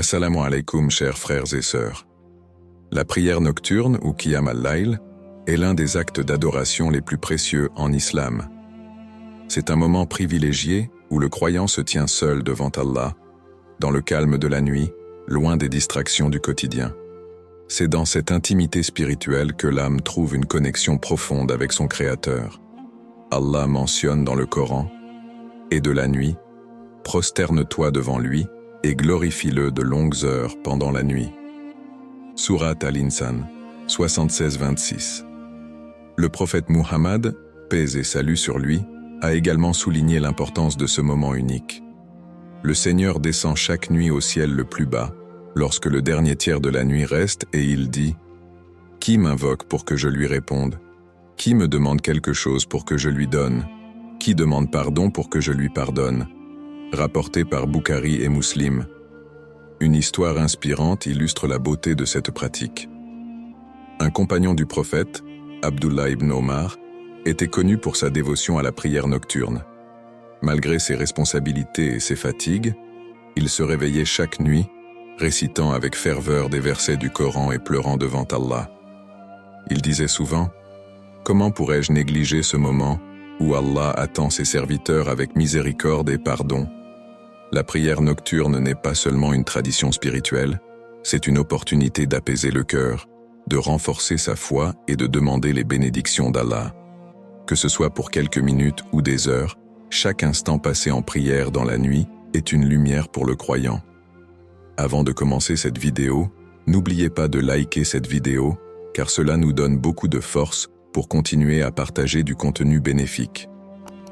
Assalamu alaikum, chers frères et sœurs. La prière nocturne, ou Qiyam al-Layl, est l'un des actes d'adoration les plus précieux en islam. C'est un moment privilégié où le croyant se tient seul devant Allah, dans le calme de la nuit, loin des distractions du quotidien. C'est dans cette intimité spirituelle que l'âme trouve une connexion profonde avec son Créateur. Allah mentionne dans le Coran « Et de la nuit, prosterne-toi devant lui et glorifie-le de longues heures pendant la nuit. » Sourate Al-Insan, 76-26. Le prophète Muhammad, paix et salut sur lui, a également souligné l'importance de ce moment unique. Le Seigneur descend chaque nuit au ciel le plus bas, lorsque le dernier tiers de la nuit reste, et il dit « Qui m'invoque pour que je lui réponde? Qui me demande quelque chose pour que je lui donne? Qui demande pardon pour que je lui pardonne ?» Rapporté par Bukhari et Muslim. Une histoire inspirante illustre la beauté de cette pratique. Un compagnon du prophète, Abdullah ibn Omar, était connu pour sa dévotion à la prière nocturne. Malgré ses responsabilités et ses fatigues, il se réveillait chaque nuit, récitant avec ferveur des versets du Coran et pleurant devant Allah. Il disait souvent « Comment pourrais-je négliger ce moment où Allah attend ses serviteurs avec miséricorde et pardon ?» La prière nocturne n'est pas seulement une tradition spirituelle, c'est une opportunité d'apaiser le cœur, de renforcer sa foi et de demander les bénédictions d'Allah. Que ce soit pour quelques minutes ou des heures, chaque instant passé en prière dans la nuit est une lumière pour le croyant. Avant de commencer cette vidéo, n'oubliez pas de liker cette vidéo, car cela nous donne beaucoup de force pour continuer à partager du contenu bénéfique.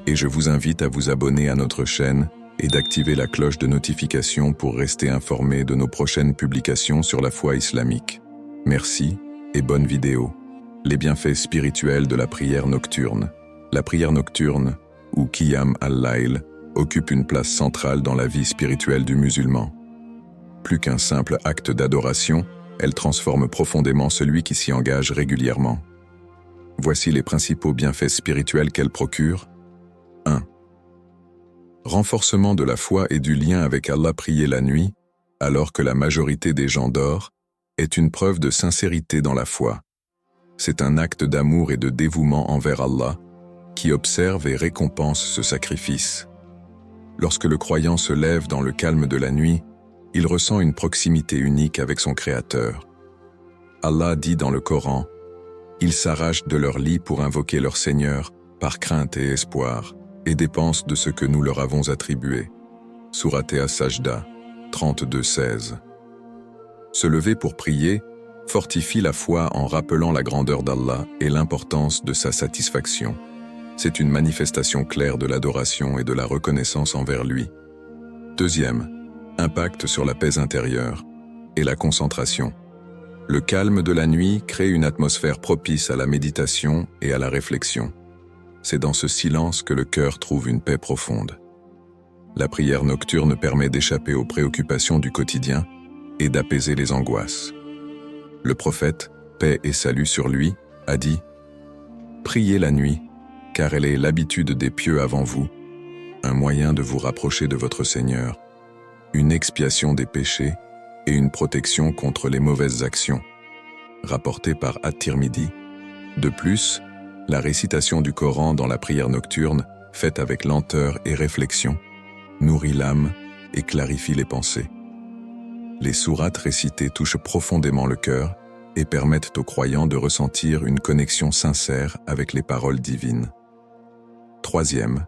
Et je vous invite à vous abonner à notre chaîne et d'activer la cloche de notification pour rester informé de nos prochaines publications sur la foi islamique. Merci et bonne vidéo. Les bienfaits spirituels de la prière nocturne. La prière nocturne, ou Qiyam al-Layl, occupe une place centrale dans la vie spirituelle du musulman. Plus qu'un simple acte d'adoration, elle transforme profondément celui qui s'y engage régulièrement. Voici les principaux bienfaits spirituels qu'elle procure. 1. Renforcement de la foi et du lien avec Allah. Prier la nuit, alors que la majorité des gens dort, est une preuve de sincérité dans la foi. C'est un acte d'amour et de dévouement envers Allah, qui observe et récompense ce sacrifice. Lorsque le croyant se lève dans le calme de la nuit, il ressent une proximité unique avec son Créateur. Allah dit dans le Coran « Ils s'arrachent de leur lit pour invoquer leur Seigneur par crainte et espoir, et dépensent de ce que nous leur avons attribué. » Sourate As-Sajda, 32-16. Se lever pour prier fortifie la foi en rappelant la grandeur d'Allah et l'importance de sa satisfaction. C'est une manifestation claire de l'adoration et de la reconnaissance envers lui. Deuxième, impact sur la paix intérieure et la concentration. Le calme de la nuit crée une atmosphère propice à la méditation et à la réflexion. C'est dans ce silence que le cœur trouve une paix profonde. La prière nocturne permet d'échapper aux préoccupations du quotidien et d'apaiser les angoisses. Le prophète, paix et salut sur lui, a dit « Priez la nuit, car elle est l'habitude des pieux avant vous, un moyen de vous rapprocher de votre Seigneur, une expiation des péchés et une protection contre les mauvaises actions. » Rapporté par At-Tirmidhi. De plus, la récitation du Coran dans la prière nocturne, faite avec lenteur et réflexion, nourrit l'âme et clarifie les pensées. Les sourates récitées touchent profondément le cœur et permettent aux croyants de ressentir une connexion sincère avec les paroles divines. Troisième,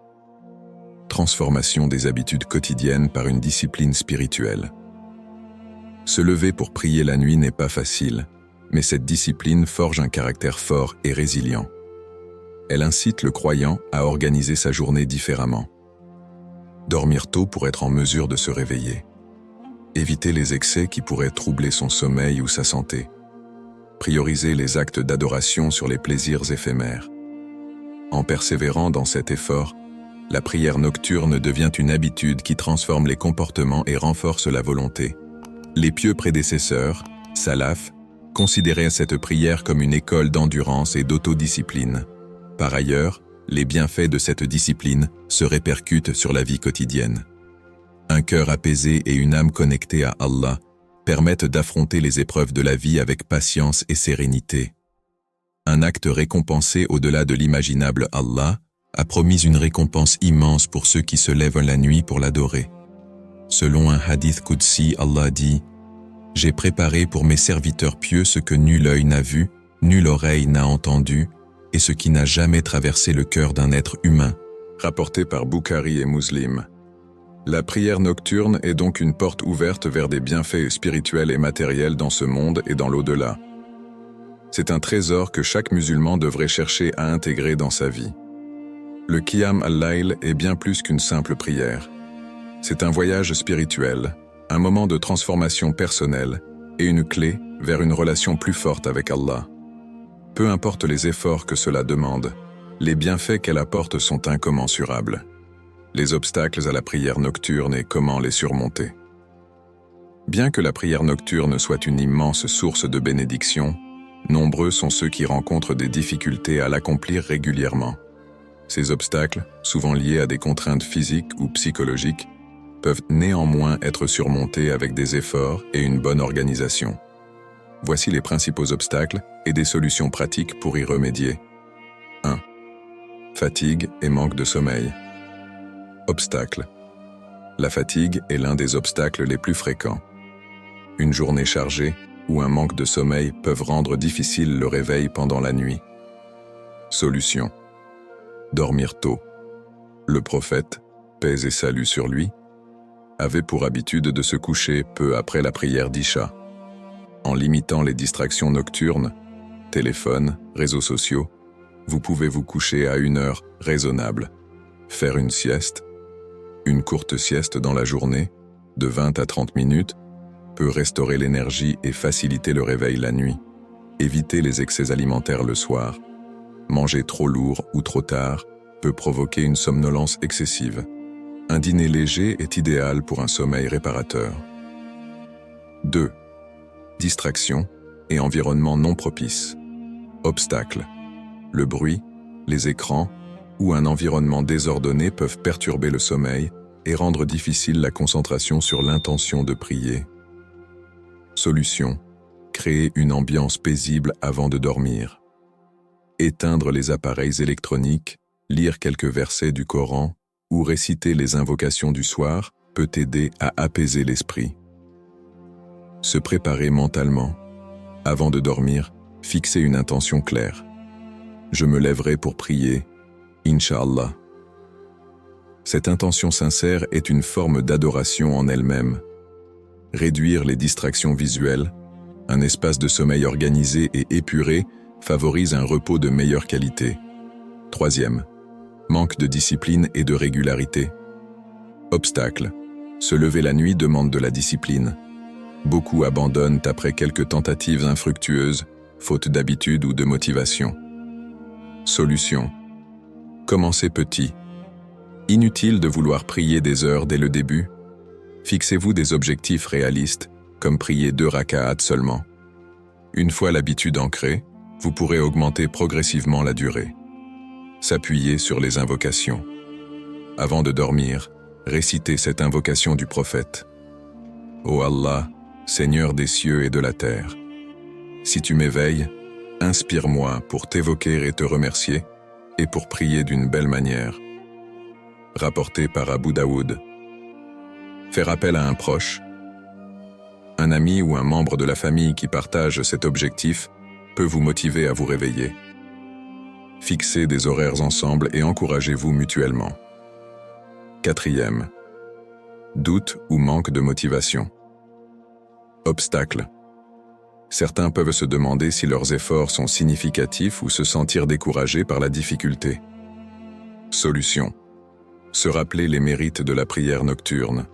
transformation des habitudes quotidiennes par une discipline spirituelle. Se lever pour prier la nuit n'est pas facile, mais cette discipline forge un caractère fort et résilient. Elle incite le croyant à organiser sa journée différemment. Dormir tôt pour être en mesure de se réveiller. Éviter les excès qui pourraient troubler son sommeil ou sa santé. Prioriser les actes d'adoration sur les plaisirs éphémères. En persévérant dans cet effort, la prière nocturne devient une habitude qui transforme les comportements et renforce la volonté. Les pieux prédécesseurs, salaf, considéraient cette prière comme une école d'endurance et d'autodiscipline. Par ailleurs, les bienfaits de cette discipline se répercutent sur la vie quotidienne. Un cœur apaisé et une âme connectée à Allah permettent d'affronter les épreuves de la vie avec patience et sérénité. Un acte récompensé au-delà de l'imaginable. Allah a promis une récompense immense pour ceux qui se lèvent la nuit pour l'adorer. Selon un hadith Qudsi, Allah dit « J'ai préparé pour mes serviteurs pieux ce que nul œil n'a vu, nulle oreille n'a entendu, et ce qui n'a jamais traversé le cœur d'un être humain. » Rapporté par Bukhari et Muslim. La prière nocturne est donc une porte ouverte vers des bienfaits spirituels et matériels dans ce monde et dans l'au-delà. C'est un trésor que chaque musulman devrait chercher à intégrer dans sa vie. Le Qiyam al-Layl est bien plus qu'une simple prière. C'est un voyage spirituel, un moment de transformation personnelle et une clé vers une relation plus forte avec Allah. Peu importe les efforts que cela demande, les bienfaits qu'elle apporte sont incommensurables. Les obstacles à la prière nocturne et comment les surmonter. Bien que la prière nocturne soit une immense source de bénédiction, nombreux sont ceux qui rencontrent des difficultés à l'accomplir régulièrement. Ces obstacles, souvent liés à des contraintes physiques ou psychologiques, peuvent néanmoins être surmontés avec des efforts et une bonne organisation. Voici les principaux obstacles et des solutions pratiques pour y remédier. 1. Fatigue et manque de sommeil. Obstacle. La fatigue est l'un des obstacles les plus fréquents. Une journée chargée ou un manque de sommeil peuvent rendre difficile le réveil pendant la nuit. Solution. Dormir tôt. Le prophète, paix et salut sur lui, avait pour habitude de se coucher peu après la prière d'Isha. En limitant les distractions nocturnes, téléphone, réseaux sociaux, vous pouvez vous coucher à une heure raisonnable. Faire une sieste, une courte sieste dans la journée, de 20 à 30 minutes, peut restaurer l'énergie et faciliter le réveil la nuit. Éviter les excès alimentaires le soir. Manger trop lourd ou trop tard peut provoquer une somnolence excessive. Un dîner léger est idéal pour un sommeil réparateur. 2. Distraction et environnement non propice. Obstacles. Le bruit, les écrans ou un environnement désordonné peuvent perturber le sommeil et rendre difficile la concentration sur l'intention de prier. Solution. Créer une ambiance paisible avant de dormir. Éteindre les appareils électroniques, lire quelques versets du Coran ou réciter les invocations du soir peut aider à apaiser l'esprit. Se préparer mentalement. Avant de dormir, fixer une intention claire. Je me lèverai pour prier, Inch'Allah. Cette intention sincère est une forme d'adoration en elle-même. Réduire les distractions visuelles, un espace de sommeil organisé et épuré favorise un repos de meilleure qualité. 3. Manque de discipline et de régularité. Obstacle. Se lever la nuit demande de la discipline. Beaucoup abandonnent après quelques tentatives infructueuses, faute d'habitude ou de motivation. Solution. Commencez petit. Inutile de vouloir prier des heures dès le début. Fixez-vous des objectifs réalistes, comme prier 2 raka'at seulement. Une fois l'habitude ancrée, vous pourrez augmenter progressivement la durée. S'appuyer sur les invocations. Avant de dormir, récitez cette invocation du prophète. Ô Allah, Seigneur des cieux et de la terre, si tu m'éveilles, inspire-moi pour t'évoquer et te remercier, et pour prier d'une belle manière. Rapporté par Abu Daoud. Faire appel à un proche, un ami ou un membre de la famille qui partage cet objectif peut vous motiver à vous réveiller. Fixez des horaires ensemble et encouragez-vous mutuellement. 4. Doute ou manque de motivation. Obstacle. Certains peuvent se demander si leurs efforts sont significatifs ou se sentir découragés par la difficulté. Solution. Se rappeler les mérites de la prière nocturne.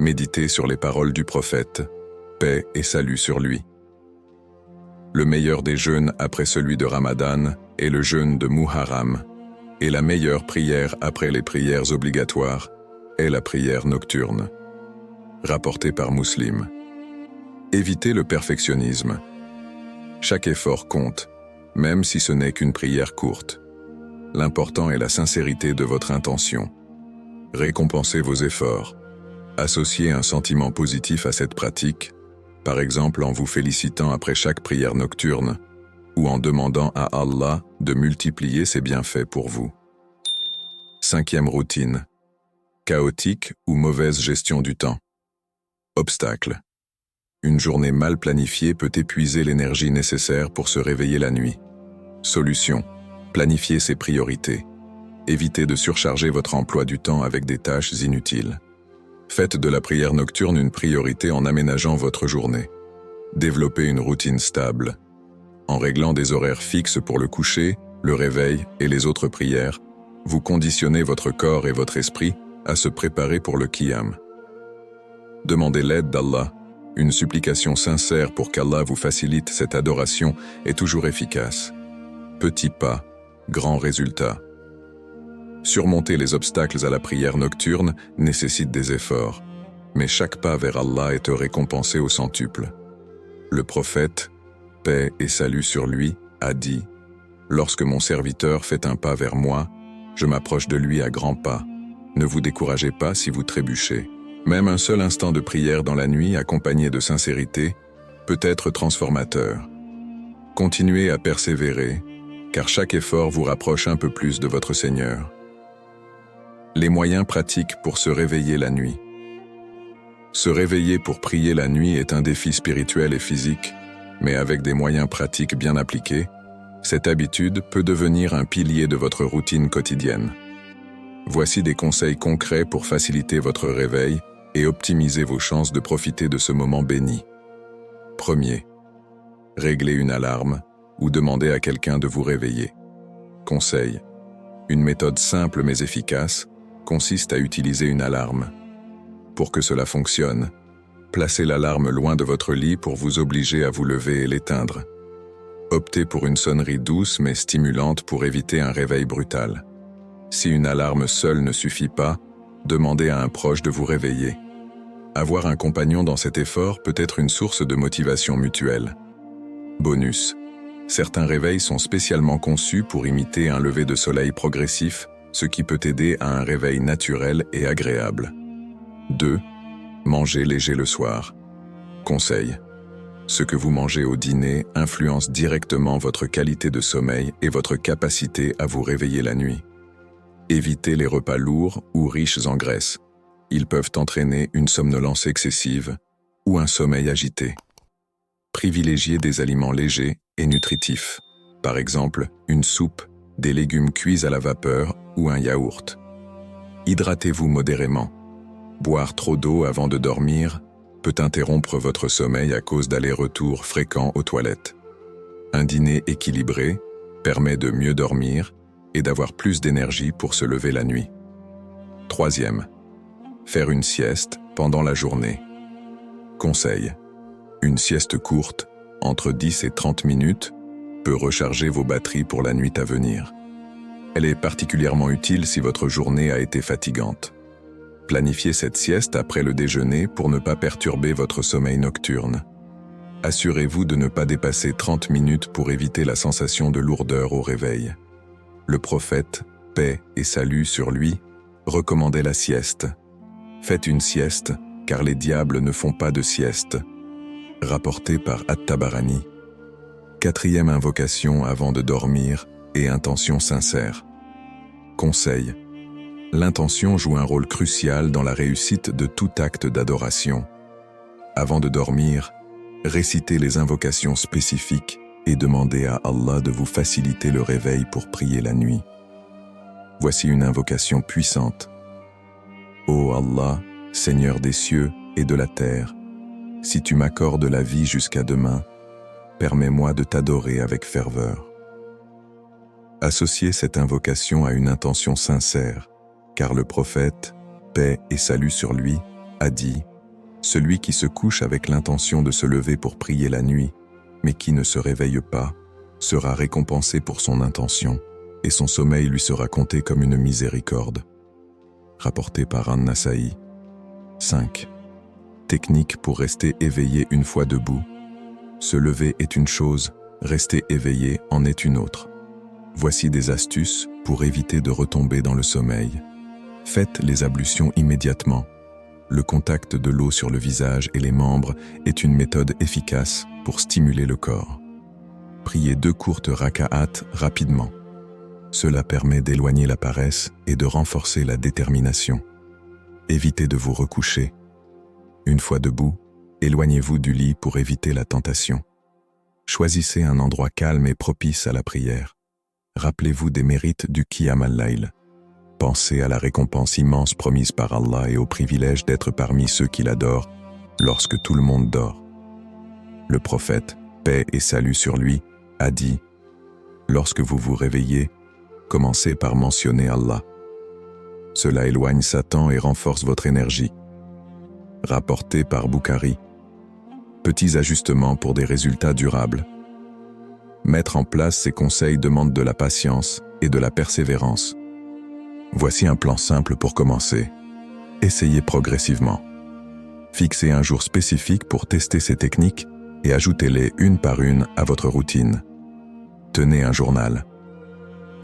Méditer sur les paroles du prophète, paix et salut sur lui. Le meilleur des jeûnes après celui de Ramadan est le jeûne de Muharram, et la meilleure prière après les prières obligatoires est la prière nocturne. Rapporté par Muslim. Évitez le perfectionnisme. Chaque effort compte, même si ce n'est qu'une prière courte. L'important est la sincérité de votre intention. Récompensez vos efforts. Associez un sentiment positif à cette pratique, par exemple en vous félicitant après chaque prière nocturne ou en demandant à Allah de multiplier ses bienfaits pour vous. 5e routine. Chaotique ou mauvaise gestion du temps. Obstacle. Une journée mal planifiée peut épuiser l'énergie nécessaire pour se réveiller la nuit. Solution. Planifiez ses priorités. Évitez de surcharger votre emploi du temps avec des tâches inutiles. Faites de la prière nocturne une priorité en aménageant votre journée. Développez une routine stable. En réglant des horaires fixes pour le coucher, le réveil et les autres prières, vous conditionnez votre corps et votre esprit à se préparer pour le qiyam. Demandez l'aide d'Allah. Une supplication sincère pour qu'Allah vous facilite cette adoration est toujours efficace. Petits pas, grands résultats. Surmonter les obstacles à la prière nocturne nécessite des efforts, mais chaque pas vers Allah est récompensé au centuple. Le prophète, paix et salut sur lui, a dit « Lorsque mon serviteur fait un pas vers moi, je m'approche de lui à grands pas. Ne vous découragez pas si vous trébuchez. Même un seul instant de prière dans la nuit accompagné de sincérité peut être transformateur. Continuez à persévérer, car chaque effort vous rapproche un peu plus de votre Seigneur. » Les moyens pratiques pour se réveiller la nuit. Se réveiller pour prier la nuit est un défi spirituel et physique, mais avec des moyens pratiques bien appliqués, cette habitude peut devenir un pilier de votre routine quotidienne. Voici des conseils concrets pour faciliter votre réveil et optimiser vos chances de profiter de ce moment béni. Premier, réglez une alarme ou demandez à quelqu'un de vous réveiller. Conseil, une méthode simple mais efficace consiste à utiliser une alarme. Pour que cela fonctionne, placez l'alarme loin de votre lit pour vous obliger à vous lever et l'éteindre. Optez pour une sonnerie douce mais stimulante pour éviter un réveil brutal. Si une alarme seule ne suffit pas, demandez à un proche de vous réveiller. Avoir un compagnon dans cet effort peut être une source de motivation mutuelle. Bonus. Certains réveils sont spécialement conçus pour imiter un lever de soleil progressif, ce qui peut aider à un réveil naturel et agréable. 2. Mangez léger le soir. Conseil. Ce que vous mangez au dîner influence directement votre qualité de sommeil et votre capacité à vous réveiller la nuit. Évitez les repas lourds ou riches en graisse. Ils peuvent entraîner une somnolence excessive ou un sommeil agité. Privilégiez des aliments légers et nutritifs. Par exemple, une soupe, des légumes cuits à la vapeur ou un yaourt. Hydratez-vous modérément. Boire trop d'eau avant de dormir peut interrompre votre sommeil à cause d'allers-retours fréquents aux toilettes. Un dîner équilibré permet de mieux dormir et d'avoir plus d'énergie pour se lever la nuit. Troisième, faire une sieste pendant la journée. Conseil, une sieste courte, entre 10 et 30 minutes, peut recharger vos batteries pour la nuit à venir. Elle est particulièrement utile si votre journée a été fatigante. Planifiez cette sieste après le déjeuner pour ne pas perturber votre sommeil nocturne. Assurez-vous de ne pas dépasser 30 minutes pour éviter la sensation de lourdeur au réveil. Le prophète, paix et salut sur lui, recommandait la sieste. Faites une sieste, car les diables ne font pas de sieste. Rapporté par At-Tabarani. 4e invocation avant de dormir et intention sincère. Conseil. L'intention joue un rôle crucial dans la réussite de tout acte d'adoration. Avant de dormir, récitez les invocations spécifiques et demandez à Allah de vous faciliter le réveil pour prier la nuit. Voici une invocation puissante. Ô Allah, Seigneur des cieux et de la terre, si tu m'accordes la vie jusqu'à demain, permets-moi de t'adorer avec ferveur. Associez cette invocation à une intention sincère, car le prophète, paix et salut sur lui, a dit « Celui qui se couche avec l'intention de se lever pour prier la nuit, mais qui ne se réveille pas, sera récompensé pour son intention, et son sommeil lui sera compté comme une miséricorde. » Rapporté par An-Nasa'i. 5. Technique pour rester éveillé une fois debout. Se lever est une chose, rester éveillé en est une autre. Voici des astuces pour éviter de retomber dans le sommeil. Faites les ablutions immédiatement. le contact de l'eau sur le visage et les membres est une méthode efficace pour stimuler le corps. Priez 2 courtes raka'at rapidement. Cela permet d'éloigner la paresse et de renforcer la détermination. Évitez de vous recoucher. Une fois debout, éloignez-vous du lit pour éviter la tentation. Choisissez un endroit calme et propice à la prière. Rappelez-vous des mérites du Qiyam al-Layl. Pensez à la récompense immense promise par Allah et au privilège d'être parmi ceux qui l'adorent lorsque tout le monde dort. Le prophète, paix et salut sur lui, a dit « Lorsque vous vous réveillez, commencez par mentionner Allah. Cela éloigne Satan et renforce votre énergie. » Rapporté par Bukhari. Petits ajustements pour des résultats durables. Mettre en place ces conseils demande de la patience et de la persévérance. Voici un plan simple pour commencer. Essayez progressivement. Fixez un jour spécifique pour tester ces techniques et ajoutez-les une par une à votre routine. Tenez un journal.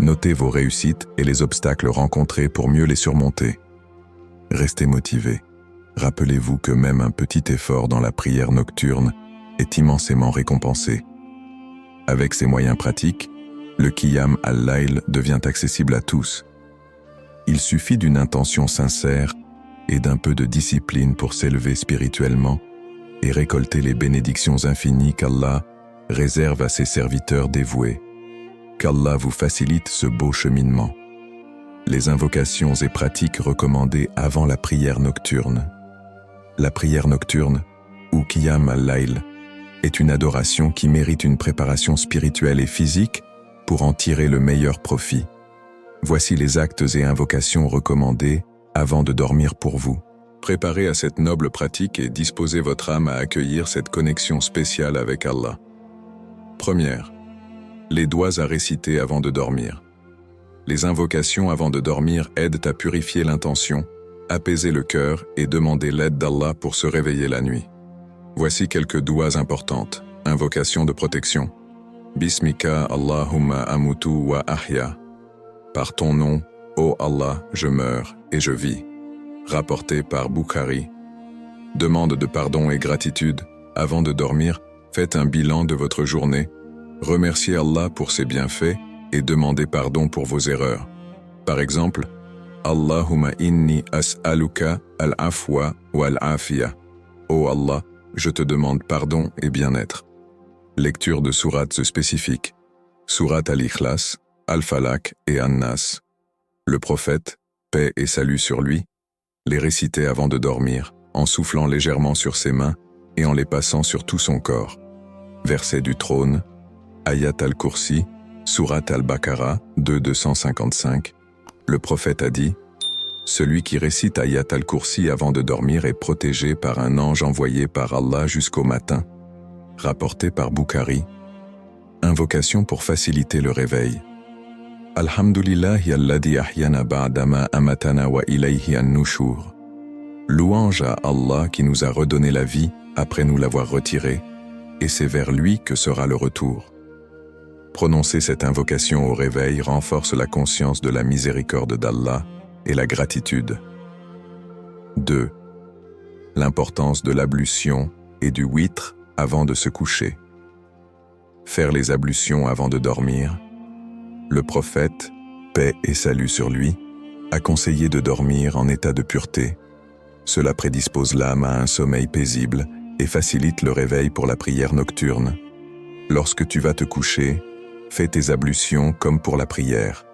Notez vos réussites et les obstacles rencontrés pour mieux les surmonter. Restez motivé. Rappelez-vous que même un petit effort dans la prière nocturne est immensément récompensé. Avec ces moyens pratiques, le Qiyam al-Layl devient accessible à tous. Il suffit d'une intention sincère et d'un peu de discipline pour s'élever spirituellement et récolter les bénédictions infinies qu'Allah réserve à ses serviteurs dévoués. Qu'Allah vous facilite ce beau cheminement. Les invocations et pratiques recommandées avant la prière nocturne. La prière nocturne, ou Qiyam al-Layl, est une adoration qui mérite une préparation spirituelle et physique pour en tirer le meilleur profit. Voici les actes et invocations recommandés avant de dormir pour vous. Préparez à cette noble pratique et disposez votre âme à accueillir cette connexion spéciale avec Allah. Première, les doigts à réciter avant de dormir. Les invocations avant de dormir aident à purifier l'intention, apaiser le cœur et demander l'aide d'Allah pour se réveiller la nuit. Voici quelques doigts importantes. Invocation de protection. Bismika Allahumma amutu wa ahya. Par ton nom, ô Allah, je meurs et je vis. Rapporté par Bukhari. Demande de pardon et gratitude. Avant de dormir, faites un bilan de votre journée. Remerciez Allah pour ses bienfaits et demandez pardon pour vos erreurs. Par exemple, Allahumma inni as'aluka al-afwa wa al-afiya. Ô Allah, je te demande pardon et bien-être. Lecture de sourates spécifiques. Sourate al-Ikhlas, Al-Falaq et An-Nas. Le prophète, paix et salut sur lui, les récitait avant de dormir, en soufflant légèrement sur ses mains et en les passant sur tout son corps. Verset du trône, Ayat al-Kursi, Sourate al-Baqarah 255. Le prophète a dit « Celui qui récite Ayat al-Kursi avant de dormir est protégé par un ange envoyé par Allah jusqu'au matin. » Rapporté par Bukhari. Invocation pour faciliter le réveil. Alhamdulillahi alladhi ahyana ba'dama amatana wa ilayhi an-nushur. Louange à Allah qui nous a redonné la vie après nous l'avoir retirée, et c'est vers lui que sera le retour. Prononcer cette invocation au réveil renforce la conscience de la miséricorde d'Allah et la gratitude. 2. L'importance de l'ablution et du witr avant de se coucher. Faire les ablutions avant de dormir. Le prophète, paix et salut sur lui, a conseillé de dormir en état de pureté. Cela prédispose l'âme à un sommeil paisible et facilite le réveil pour la prière nocturne. Lorsque tu vas te coucher, fais tes ablutions comme pour la prière.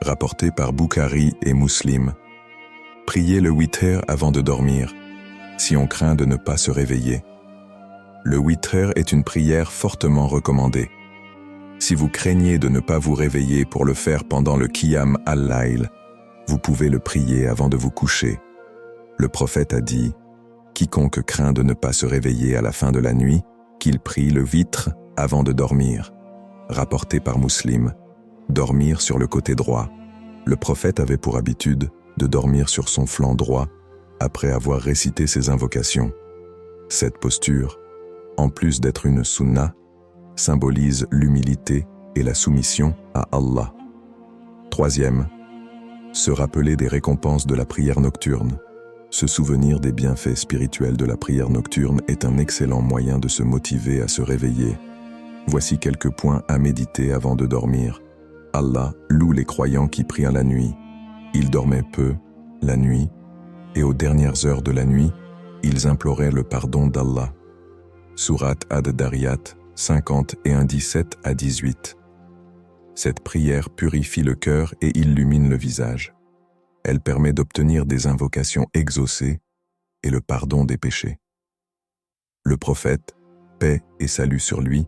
Rapporté par Bukhari et Muslim. Priez le witr avant de dormir, si on craint de ne pas se réveiller. Le witr est une prière fortement recommandée. Si vous craignez de ne pas vous réveiller pour le faire pendant le Qiyam al-Layl, vous pouvez le prier avant de vous coucher. Le prophète a dit « Quiconque craint de ne pas se réveiller à la fin de la nuit, qu'il prie le witr avant de dormir. » Rapporté par Muslim. Dormir sur le côté droit. Le prophète avait pour habitude de dormir sur son flanc droit après avoir récité ses invocations. Cette posture, en plus d'être une sunna, symbolise l'humilité et la soumission à Allah. 3. Se rappeler des récompenses de la prière nocturne. Se souvenir des bienfaits spirituels de la prière nocturne est un excellent moyen de se motiver à se réveiller. Voici quelques points à méditer avant de dormir. Allah loue les croyants qui prient la nuit. Ils dormaient peu, la nuit, et aux dernières heures de la nuit, ils imploraient le pardon d'Allah. Sourate Ad-Dariyat 51, 17 à 18. Cette prière purifie le cœur et illumine le visage. Elle permet d'obtenir des invocations exaucées et le pardon des péchés. Le prophète, paix et salut sur lui,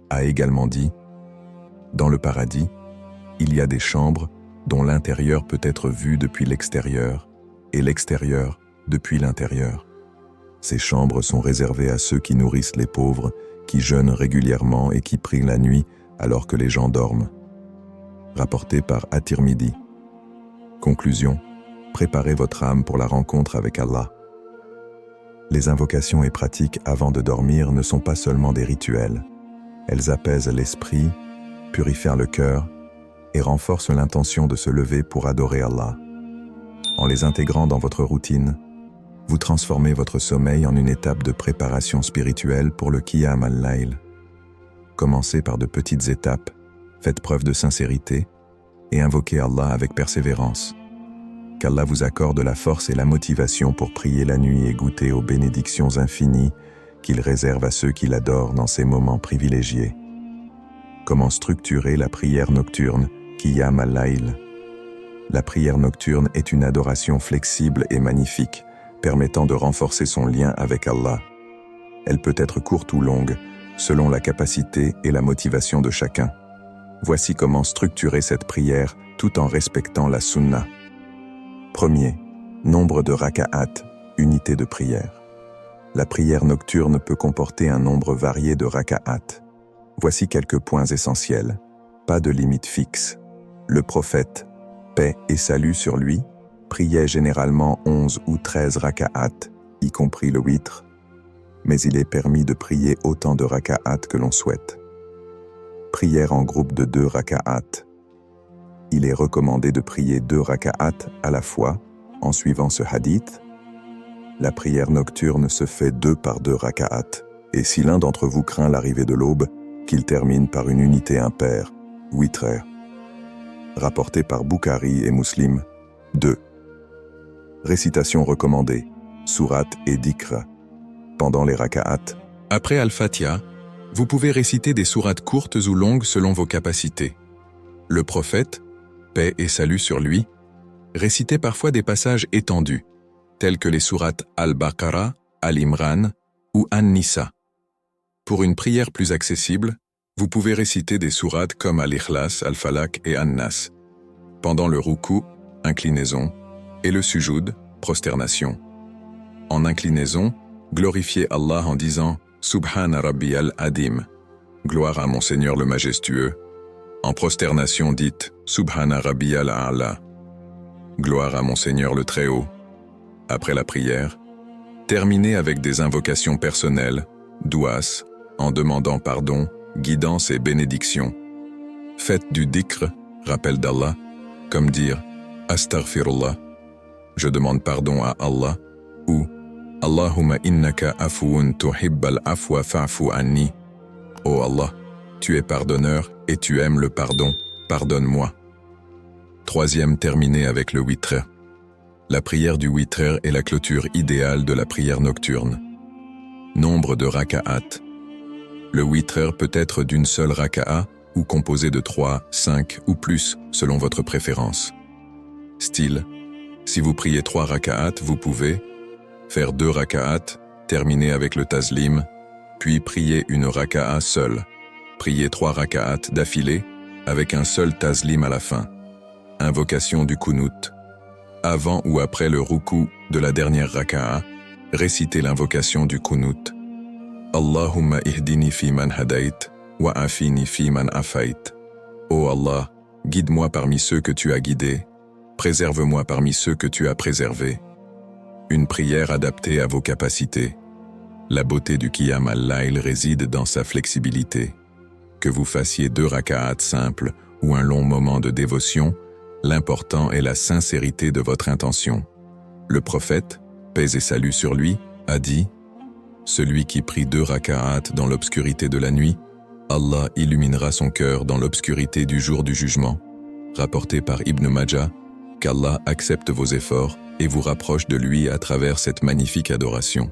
a également dit « Dans le paradis, il y a des chambres dont l'intérieur peut être vu depuis l'extérieur et l'extérieur depuis l'intérieur. Ces chambres sont réservées à ceux qui nourrissent les pauvres, qui jeûnent régulièrement et qui prient la nuit alors que les gens dorment. » Rapporté par At-Tirmidhi. Conclusion, préparez votre âme pour la rencontre avec Allah. Les invocations et pratiques avant de dormir ne sont pas seulement des rituels. Elles apaisent l'esprit, purifient le cœur et renforcent l'intention de se lever pour adorer Allah. En les intégrant dans votre routine, vous transformez votre sommeil en une étape de préparation spirituelle pour le Qiyam al-Layl. Commencez par de petites étapes, faites preuve de sincérité et invoquez Allah avec persévérance. Qu'Allah vous accorde la force et la motivation pour prier la nuit et goûter aux bénédictions infinies qu'il réserve à ceux qui l'adorent dans ces moments privilégiés. Comment structurer la prière nocturne, Qiyam al-Layl? La prière nocturne est une adoration flexible et magnifique, permettant de renforcer son lien avec Allah. Elle peut être courte ou longue, selon la capacité et la motivation de chacun. Voici comment structurer cette prière tout en respectant la sunna. Premier, nombre de raka'at, unité de prière. La prière nocturne peut comporter un nombre varié de raka'at. Voici quelques points essentiels. Pas de limite fixe. Le prophète, paix et salut sur lui, priait généralement 11 ou 13 raka'at, y compris le witr, mais il est permis de prier autant de raka'at que l'on souhaite. Prière en groupe de 2 raka'at. Il est recommandé de prier 2 raka'at à la fois, en suivant ce hadith. La prière nocturne se fait 2 par 2 raka'at, et si l'un d'entre vous craint l'arrivée de l'aube, qu'il termine par une unité impaire, witraire. Rapporté par Bukhari et Muslim. 2. Récitation recommandée, sourate et dhikr. Pendant les raka'at. Après Al-Fatiha, vous pouvez réciter des sourates courtes ou longues selon vos capacités. Le prophète, paix et salut sur lui, récitait parfois des passages étendus, tels que les sourates Al-Baqarah, Al-Imran ou An-Nisa. Pour une prière plus accessible, vous pouvez réciter des sourates comme Al-Ikhlas, Al-Falaq et An-Nas. Pendant le ruku, inclinaison, et le sujoud, prosternation. En inclinaison, glorifiez Allah en disant « Subhana Rabbiyal Adim » gloire à mon Seigneur le Majestueux. En prosternation, dites « Subhana Rabbiyal A'la » gloire à mon Seigneur le Très-Haut. Après la prière, terminez avec des invocations personnelles, douas, en demandant pardon, guidance et bénédiction. Faites du dhikr, rappel d'Allah, comme dire « Astaghfirullah » je demande pardon à Allah, ou Allahumma innaka afuun tuhibbal afwa fa'fu anni. Oh Allah, tu es pardonneur et tu aimes le pardon, pardonne-moi. Troisième, terminé avec le witr. La prière du witr est la clôture idéale de la prière nocturne. Nombre de raka'at. Le witr peut être d'une seule raka'a ou composé de 3, 5 ou plus, selon votre préférence. Style. Si vous priez 3 raka'at, vous pouvez faire 2 raka'at, terminer avec le taslim, puis prier une raka'a seule. Prier 3 raka'at d'affilée, avec un seul taslim à la fin. Invocation du kunut. Avant ou après le ruku de la dernière raka'a, récitez l'invocation du kunut. Allahumma ihdini fi man hadait, wa afini fi man afait. Ô Allah, guide-moi parmi ceux que tu as guidés, préserve-moi parmi ceux que tu as préservés. Une prière adaptée à vos capacités. La beauté du Qiyam al-Layl réside dans sa flexibilité. Que vous fassiez 2 raka'at simples ou un long moment de dévotion, l'important est la sincérité de votre intention. Le prophète, paix et salut sur lui, a dit « Celui qui prie 2 raka'at dans l'obscurité de la nuit, Allah illuminera son cœur dans l'obscurité du jour du jugement. » Rapporté par Ibn Majah, qu'Allah accepte vos efforts et vous rapproche de lui à travers cette magnifique adoration.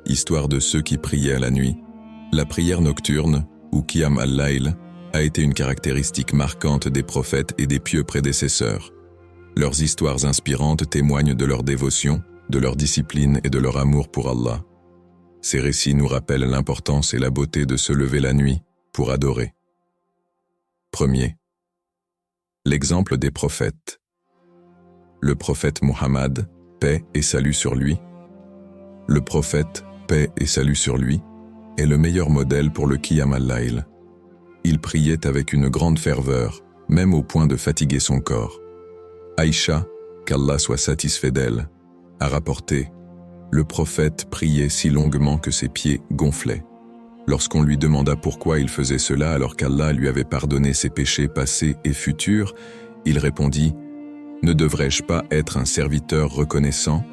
Histoire de ceux qui priaient la nuit. La prière nocturne, ou Qiyam al-Layl, a été une caractéristique marquante des prophètes et des pieux prédécesseurs. Leurs histoires inspirantes témoignent de leur dévotion, de leur discipline et de leur amour pour Allah. Ces récits nous rappellent l'importance et la beauté de se lever la nuit pour adorer. Premier. L'exemple des prophètes. Le prophète Muhammad, paix et salut sur lui. Le prophète, paix et salut sur lui, est le meilleur modèle pour le Qiyam al-Layl. Il priait avec une grande ferveur, même au point de fatiguer son corps. Aïcha, qu'Allah soit satisfait d'elle, a rapporté « Le prophète priait si longuement que ses pieds gonflaient. Lorsqu'on lui demanda pourquoi il faisait cela alors qu'Allah lui avait pardonné ses péchés passés et futurs, il répondit « Ne devrais-je pas être un serviteur reconnaissant ?»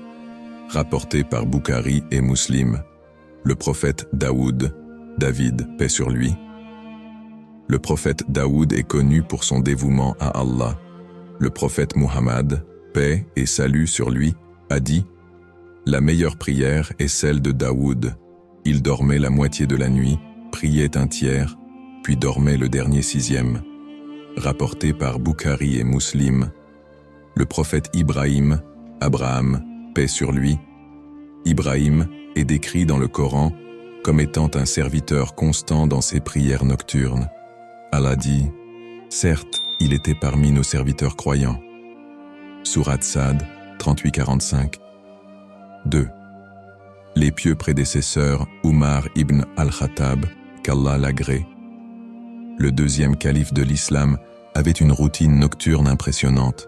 Rapporté par Bukhari et Muslim. Le prophète David, paix sur lui. Le prophète Daoud est connu pour son dévouement à Allah. Le prophète Muhammad, paix et salut sur lui, a dit « La meilleure prière est celle de Daoud. Il dormait la moitié de la nuit, priait un tiers, puis dormait le dernier 6e. » Rapporté par Bukhari et Muslim. Le prophète Abraham, paix sur lui. Ibrahim est décrit dans le Coran comme étant un serviteur constant dans ses prières nocturnes. Allah dit « Certes, il était parmi nos serviteurs croyants. » Sourate Sad, 38-45. 2. Les pieux prédécesseurs Umar ibn al-Khattab, qu'Allah l'agrée. Le 2e calife de l'islam avait une routine nocturne impressionnante.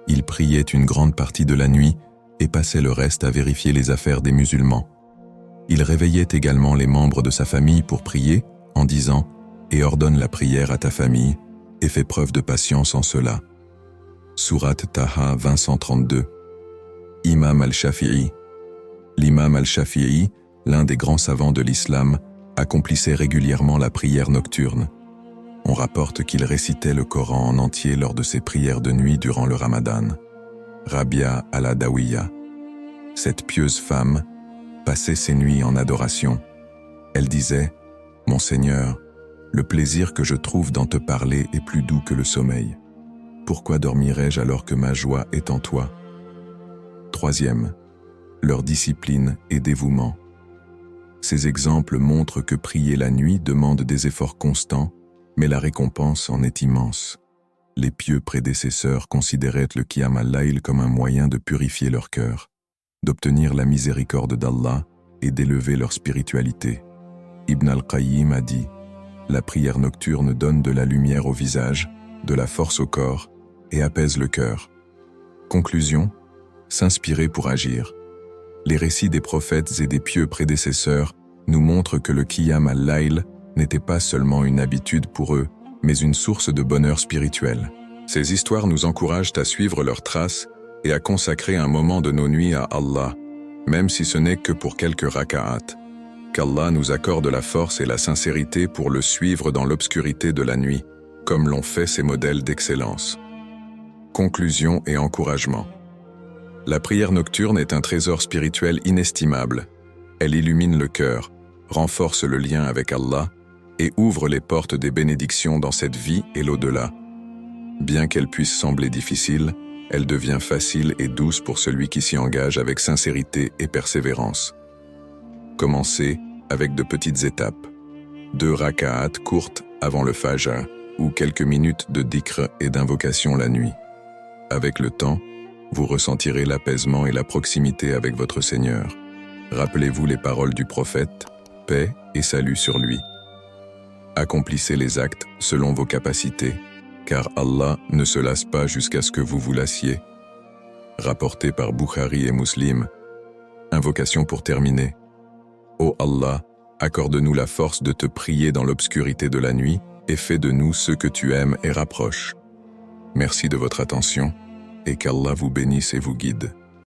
Il priait une grande partie de la nuit et passait le reste à vérifier les affaires des musulmans. Il réveillait également les membres de sa famille pour prier en disant « Et ordonne la prière à ta famille et fais preuve de patience en cela. » Sourate Taha 20-132. Imam al-Shafi'i. L'imam al-Shafi'i, l'un des grands savants de l'islam, accomplissait régulièrement la prière nocturne. On rapporte qu'il récitait le Coran en entier lors de ses prières de nuit durant le Ramadan. Rabia al-Adawiya. Cette pieuse femme passait ses nuits en adoration. Elle disait « Mon Seigneur, le plaisir que je trouve dans te parler est plus doux que le sommeil. Pourquoi dormirais-je alors que ma joie est en toi ?» 3e. Leur discipline et dévouement. Ces exemples montrent que prier la nuit demande des efforts constants, mais la récompense en est immense. Les pieux prédécesseurs considéraient le Qiyam al-Layl comme un moyen de purifier leur cœur, d'obtenir la miséricorde d'Allah et d'élever leur spiritualité. Ibn al-Qayyim a dit « La prière nocturne donne de la lumière au visage, de la force au corps et apaise le cœur. » Conclusion, s'inspirer pour agir. Les récits des prophètes et des pieux prédécesseurs nous montrent que le Qiyam al-Layl n'était pas seulement une habitude pour eux, mais une source de bonheur spirituel. Ces histoires nous encouragent à suivre leurs traces et à consacrer un moment de nos nuits à Allah, même si ce n'est que pour quelques raka'at. Qu'Allah nous accorde la force et la sincérité pour le suivre dans l'obscurité de la nuit, comme l'ont fait ces modèles d'excellence. Conclusion et encouragement. La prière nocturne est un trésor spirituel inestimable. Elle illumine le cœur, renforce le lien avec Allah et ouvre les portes des bénédictions dans cette vie et l'au-delà. Bien qu'elle puisse sembler difficile, elle devient facile et douce pour celui qui s'y engage avec sincérité et persévérance. Commencez avec de petites étapes. 2 raka'at courtes avant le fajr ou quelques minutes de dhikr et d'invocation la nuit. Avec le temps, vous ressentirez l'apaisement et la proximité avec votre Seigneur. Rappelez-vous les paroles du prophète, paix et salut sur lui. Accomplissez les actes selon vos capacités, car Allah ne se lasse pas jusqu'à ce que vous vous lassiez. Rapporté par Bukhari et Muslim. Invocation pour terminer. Ô Allah, accorde-nous la force de te prier dans l'obscurité de la nuit et fais de nous ceux que tu aimes et rapproches. Merci de votre attention et qu'Allah vous bénisse et vous guide.